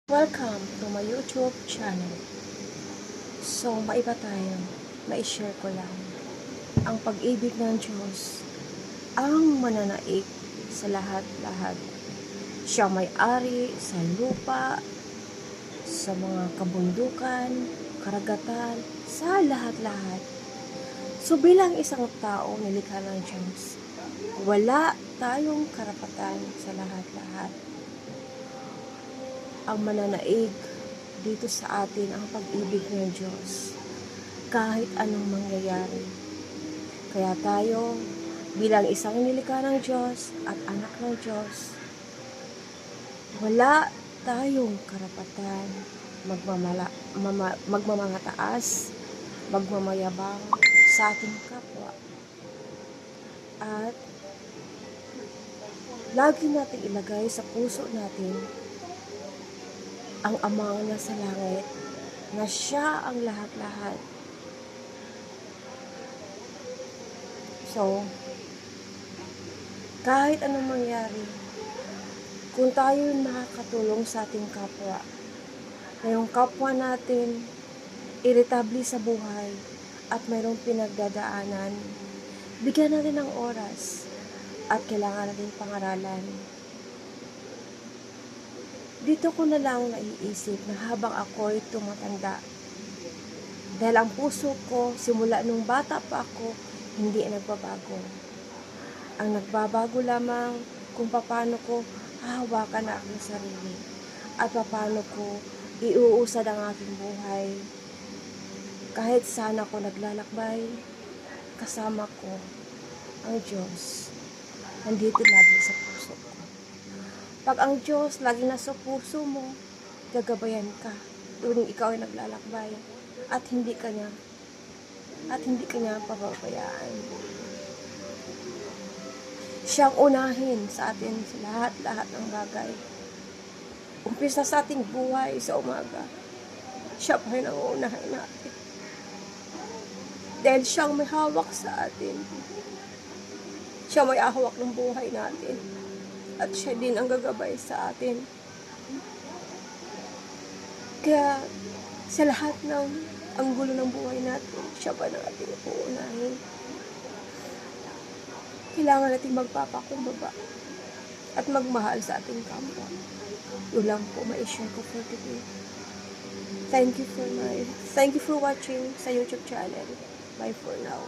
Welcome to my YouTube channel. So, maiba tayo. Ma-share ko lang. Ang pag-ibig ng Diyos, ang mananaig sa lahat-lahat. Siya may-ari sa lupa, sa mga kabundukan, karagatan, sa lahat-lahat. So, bilang isang tao nilikha ng Diyos, wala tayong karapatan sa lahat-lahat. Ang mananaig dito sa atin ang pag-ibig ng Diyos kahit anong mangyayari. Kaya tayo bilang isang nilikha ng Diyos at anak ng Diyos, wala tayong karapatan magmamataas, magmamayabang sa ating kapwa. At lagi nating ilagay sa puso natin ang Amang nasa langit, na siya ang lahat-lahat. So, kahit anong mangyari, kung tayo makakatulong sa ating kapwa, na yung kapwa natin irritable sa buhay at mayroong pinagdadaanan, bigyan natin ng oras at kailangan natin pangaralan. Dito ko na lang naiisip na habang ako'y tumatanda, dahil ang puso ko simula nung bata pa ako hindi nagbabago. Ang nagbabago lamang kung paano ko hahawakan ang aking sarili at paano ko iuusad ang aking buhay. Kahit saan ako naglalakbay, kasama ko ang Diyos. Nandito lagi sa puso ko. Pag ang Diyos lagi nasa puso mo, gagabayan ka tuwing ikaw ay naglalakbay at hindi ka niya pababayaan. Siyang unahin sa atin sa lahat-lahat ng bagay. Umpisa sa ating buhay sa umaga, siya pa rin ang uunahin natin. Dahil siyang may hawak sa atin. Siya may ahawak ng buhay natin. At siya din ang gagabay sa atin. Kaya sa lahat ng anggulo ng buhay natin, siya pa na ating uunahin. Kailangan natin magpapakumbaba at magmahal sa ating kapwa. Yun lang po ma-share ko for today. Thank you for watching sa YouTube channel. Bye for now.